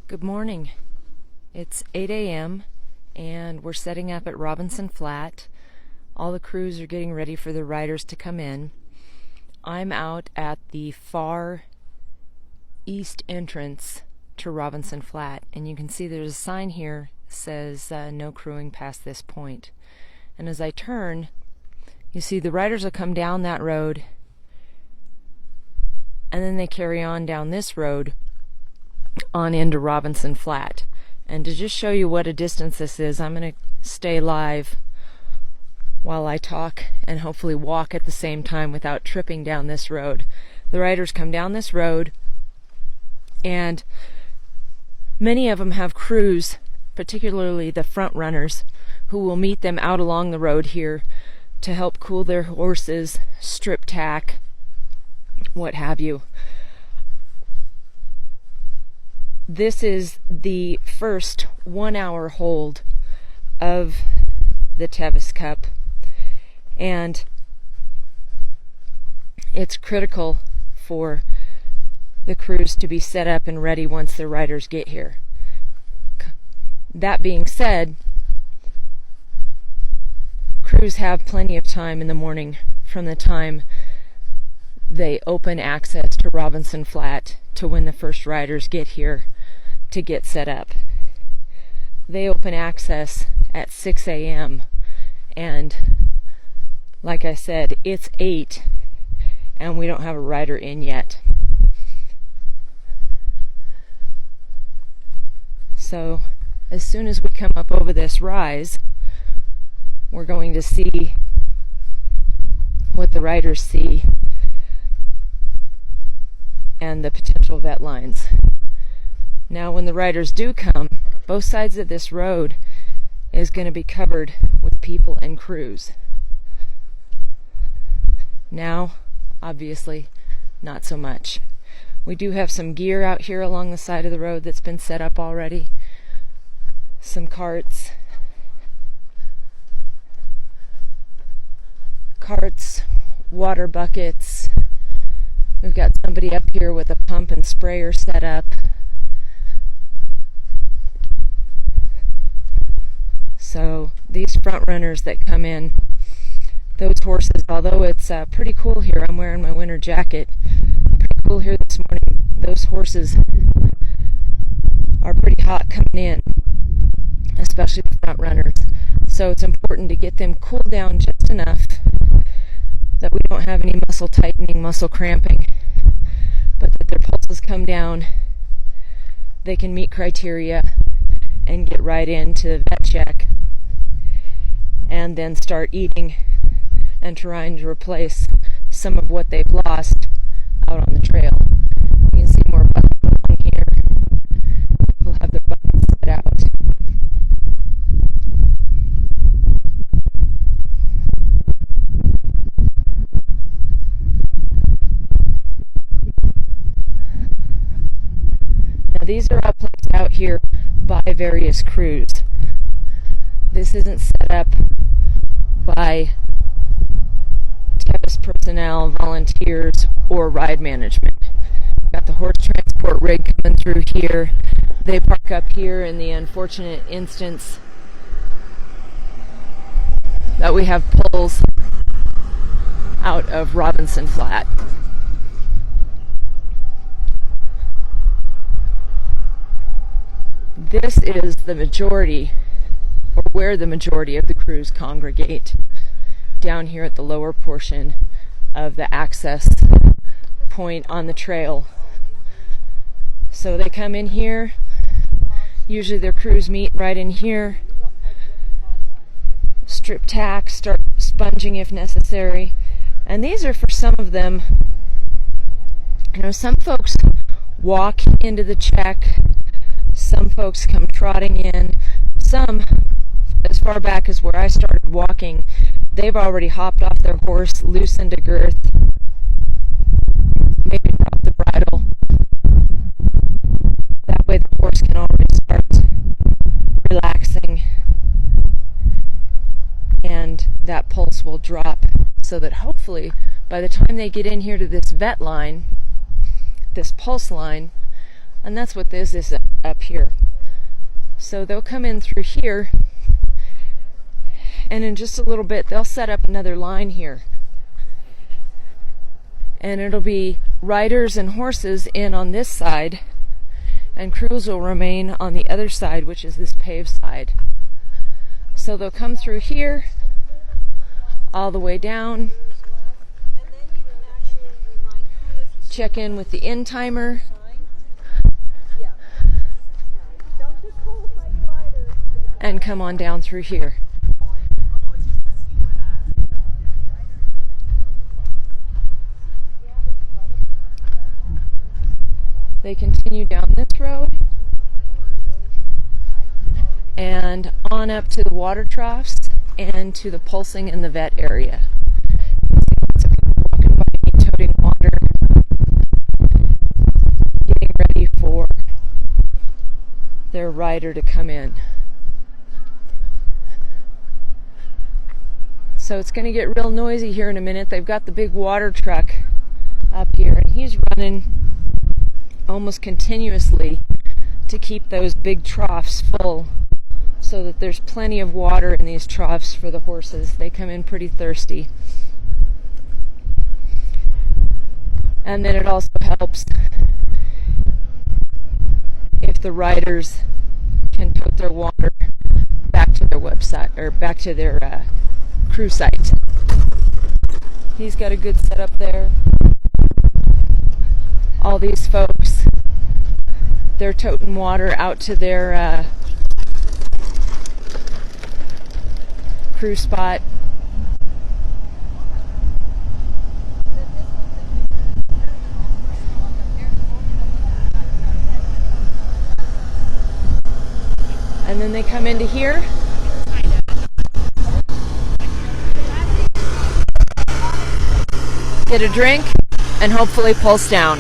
Good morning. It's 8 a.m. and we're setting up at Robinson Flat. All the crews are getting ready for the riders to come in. I'm out at the far east entrance to Robinson Flat, and you can see there's a sign here that says no crewing past this point. And as I turn, you see the riders will come down that road and then they carry on down this road on into Robinson Flat. And to just show you what a distance this is, I'm going to stay live while I talk and hopefully walk at the same time without tripping down this road. The riders come down this road, and many of them have crews, particularly the front runners, who will meet them out along the road here to help cool their horses, strip tack, what have you. This is the first 1 hour hold of the Tevis Cup, and it's critical for the crews to be set up and ready once the riders get here. That being said, crews have plenty of time in the morning from the time they open access to Robinson Flat to when the first riders get here to get set up. They open access at 6 a.m. and like I said, it's 8 and we don't have a rider in yet. So as soon as we come up over this rise, we're going to see what the riders see and the potential vet lines. Now when the riders do come, both sides of this road is going to be covered with people and crews. Now, obviously, not so much. We do have some gear out here along the side of the road that's been set up already. Some carts, water buckets. We've got somebody up here with a pump and sprayer set up. So these front runners that come in, those horses, although it's pretty cool here, I'm wearing my winter jacket, pretty cool here this morning, those horses are pretty hot coming in, especially the front runners. So it's important to get them cooled down just enough that we don't have any muscle tightening, muscle cramping, but that their pulses come down, they can meet criteria and get right into the vet check and then start eating and trying to replace some of what they've lost out on the trail. You can see more buckets along here. People have their buckets set out. Now these are all placed out here by various crews. This isn't set up by Tevis personnel, volunteers, or ride management. We've got the horse transport rig coming through here. They park up here in the unfortunate instance that we have pulls out of Robinson Flat. This is the majority, or where the majority of the crews congregate, down here at the lower portion of the access point on the trail. So they come in here, usually their crews meet right in here, strip tack, start sponging if necessary, and these are for some of them, some folks walk into the check, some folks come trotting in, some, as far back as where I started walking, they've already hopped off their horse, loosened a girth, maybe dropped the bridle. That way the horse can already start relaxing and that pulse will drop so that hopefully by the time they get in here to this vet line, this pulse line, and that's what this is, up here. So they'll come in through here, and in just a little bit they'll set up another line here. And it'll be riders and horses in on this side, and crews will remain on the other side, which is this paved side. So they'll come through here, all the way down, check in with the in timer, and come on down through here. They continue down this road and on up to the water troughs and to the pulsing in the vet area. Walking by me, toting water, getting ready for their rider to come in. So it's going to get real noisy here in a minute. They've got the big water truck up here, and he's running almost continuously to keep those big troughs full so that there's plenty of water in these troughs for the horses. They come in pretty thirsty. And then it also helps if the riders can tote their water back to their website or back to their crew site. He's got a good setup there. All these folks, they're toting water out to their crew spot. And then they come into here. Get a drink and hopefully pulse down.